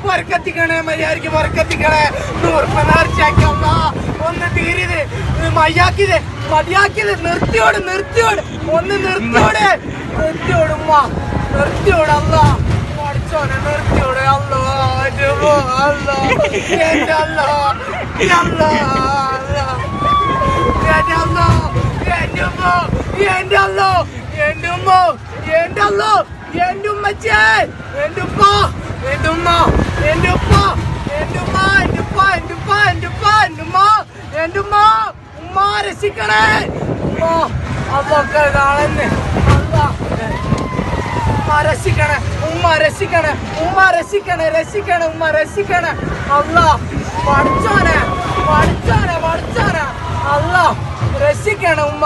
വർക്കത്തിക്കണേ മര്യാദക്ക് വർക്കത്തിക്കണേ 100 നേർച്ചയാക്കി ഒന്ന് തീരിത് മയ്യാക്കിത് മതിയാക്കിയത് നിർത്തിയോട് ഒന്ന് നിർത്തിയോട് ഉമ്മ നിർത്തിയോട് അല്ല പഠിച്ചോനെ നിർത്തിയോട് അല്ലോ രക്ഷിക്കണേ അതൊക്കെ കാണുന്നേ രക്ഷിക്കണേ അല്ലാ പഠിച്ചോനെ അല്ലാ രക്ഷിക്കണേ ഉമ്മ